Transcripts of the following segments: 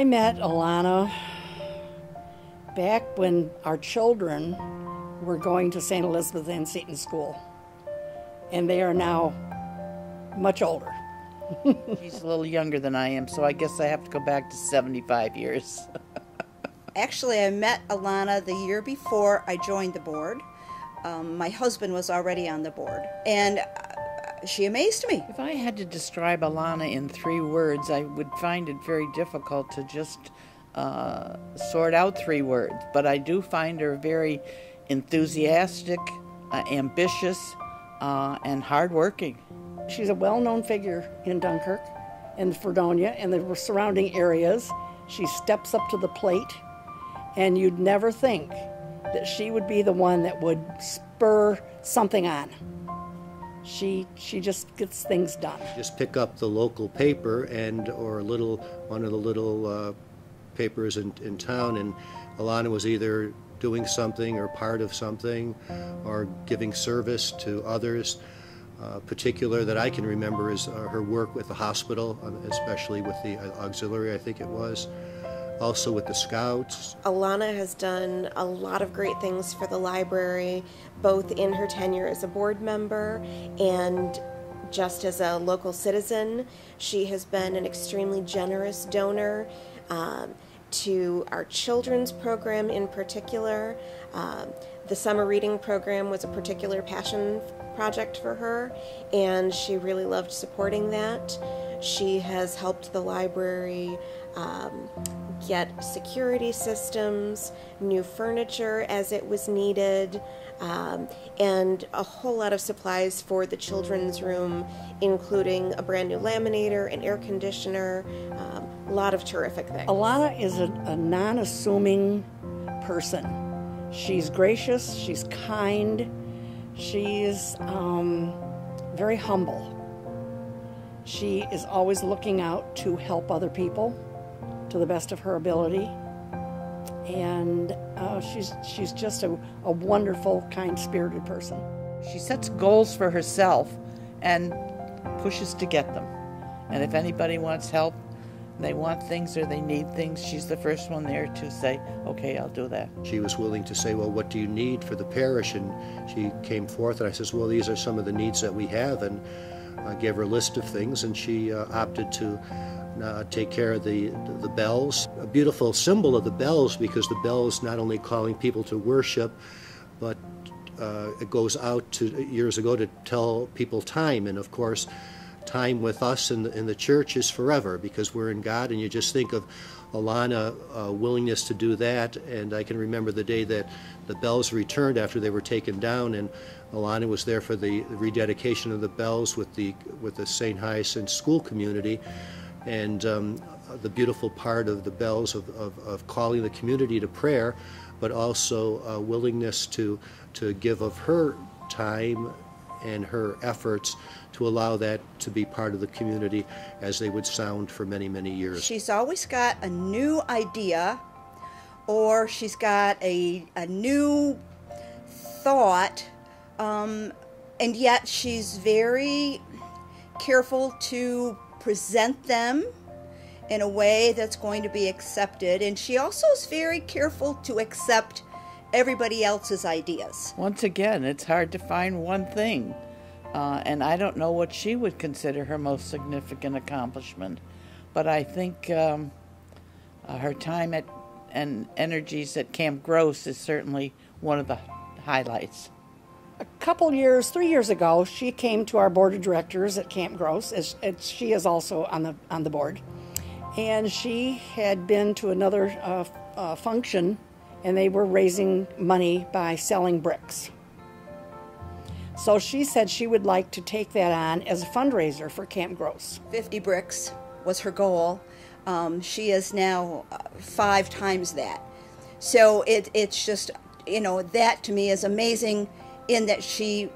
I met Alona back when our children were going to St. Elizabeth and Seton School, and they are now much older. She's a little younger than I am, so I guess I have to go back to 75 years. Actually, I met Alona the year before I joined the board. My husband was already on the board, and she amazed me. If I had to describe Alona in 3 words, I would find it very difficult to just sort out 3 words, but I do find her very enthusiastic, ambitious, and hardworking. She's a well-known figure in Dunkirk and Fredonia and the surrounding areas. She steps up to the plate, and you'd never think that she would be the one that would spur something on. She just gets things done. Just pick up the local paper or one of the little papers in town, and Alona was either doing something or part of something or giving service to others. Particular that I can remember is her work with the hospital, especially with the auxiliary, I think it was. Also with the Scouts. Alona has done a lot of great things for the library, both in her tenure as a board member and just as a local citizen. She has been an extremely generous donor to our children's program in particular. The summer reading program was a particular passion project for her, and she really loved supporting that. She has helped the library get security systems, new furniture as it was needed, and a whole lot of supplies for the children's room, including a brand new laminator, an air conditioner, a lot of terrific things. Alona is a non-assuming person. She's gracious, she's kind, she's very humble. She is always looking out to help other people to the best of her ability, and she's just a wonderful, kind-spirited person. She sets goals for herself and pushes to get them. And if anybody wants help, they want things or they need things, she's the first one there to say, okay, I'll do that. She was willing to say, well, what do you need for the parish? And she came forth and I says, well, these are some of the needs that we have, and I gave her a list of things, and she opted to take care of the bells. A beautiful symbol of the bells, because the bells not only calling people to worship, but it goes out to years ago to tell people time. And of course, time with us in the church is forever, because we're in God. And you just think of Alona willingness to do that. And I can remember the day that the bells returned after they were taken down, and Alona was there for the rededication of the bells with the St. Hyacinth school community. And the beautiful part of the bells of calling the community to prayer, but also a willingness to give of her time and her efforts to allow that to be part of the community as they would sound for many, many years. She's always got a new idea, or she's got a new thought, and yet she's very careful to present them in a way that's going to be accepted, and she also is very careful to accept everybody else's ideas. Once again, it's hard to find one thing, and I don't know what she would consider her most significant accomplishment, but I think her time and energies at Camp Gross is certainly one of the highlights. A couple years, 3 years ago, she came to our board of directors at Camp Gross, as she is also on the board, and she had been to another function, and they were raising money by selling bricks. So she said she would like to take that on as a fundraiser for Camp Gross. 50 bricks was her goal. She is now 5 times that. So it's just, that to me is amazing, in that she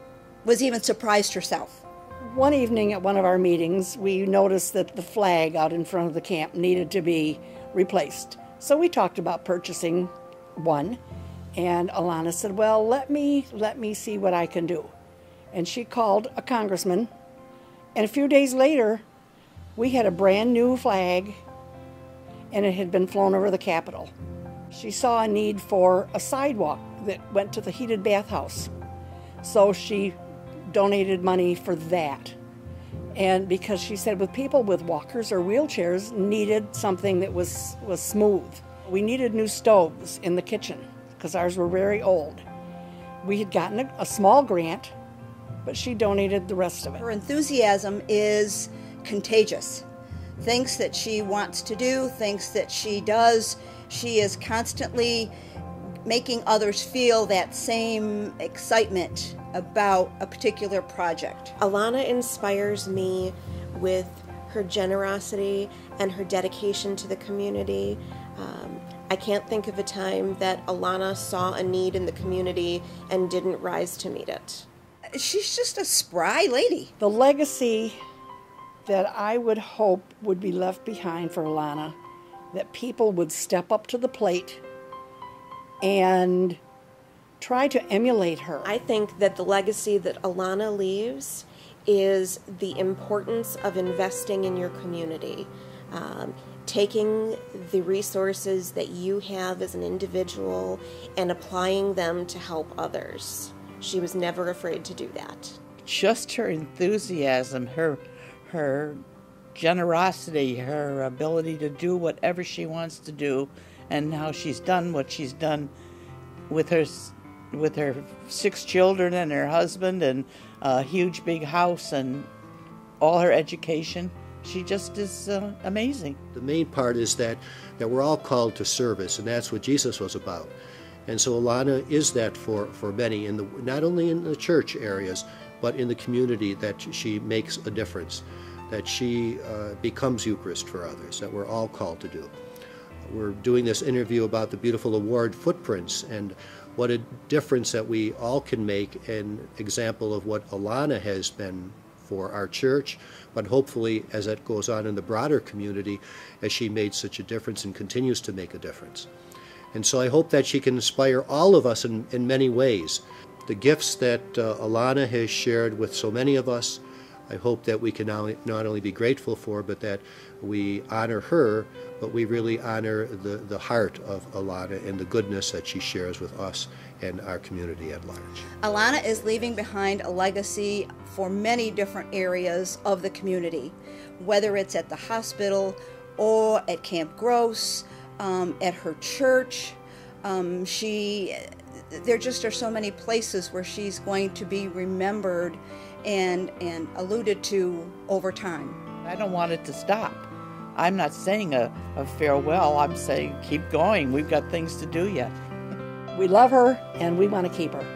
was even surprised herself. One evening at one of our meetings, we noticed that the flag out in front of the camp needed to be replaced. So we talked about purchasing one, and Alona said, well, let me see what I can do. And she called a congressman, and a few days later, we had a brand new flag, and it had been flown over the Capitol. She saw a need for a sidewalk that went to the heated bathhouse, so she donated money for that. And because she said with people with walkers or wheelchairs needed something that was smooth. We needed new stoves in the kitchen because ours were very old. We had gotten a small grant, but she donated the rest of it. Her enthusiasm is contagious. Things that she wants to do, things that she does, she is constantly making others feel that same excitement about a particular project. Alona inspires me with her generosity and her dedication to the community. I can't think of a time that Alona saw a need in the community and didn't rise to meet it. She's just a spry lady. The legacy that I would hope would be left behind for Alona, that people would step up to the plate and try to emulate her. I think that the legacy that Alona leaves is the importance of investing in your community. Taking the resources that you have as an individual and applying them to help others. She was never afraid to do that. Just her enthusiasm, her generosity, her ability to do whatever she wants to do, and how she's done what she's done with her 6 children and her husband and a huge big house and all her education. She just is amazing. The main part is that we're all called to service, and that's what Jesus was about. And so Alona is that for many, not only in the church areas, but in the community, that she makes a difference, that she becomes Eucharist for others, that we're all called to do. We're doing this interview about the beautiful award Footprints, and what a difference that we all can make, an example of what Alona has been for our church, but hopefully as it goes on in the broader community, as she made such a difference and continues to make a difference. And so I hope that she can inspire all of us in many ways. The gifts that Alona has shared with so many of us, I hope that we can not only be grateful for, but that we honor her, but we really honor the heart of Alona and the goodness that she shares with us and our community at large. Alona is leaving behind a legacy for many different areas of the community, whether it's at the hospital or at Camp Gross, at her church. There just are so many places where she's going to be remembered and alluded to over time. I don't want it to stop. I'm not saying a farewell. I'm saying keep going. We've got things to do yet. We love her and we want to keep her.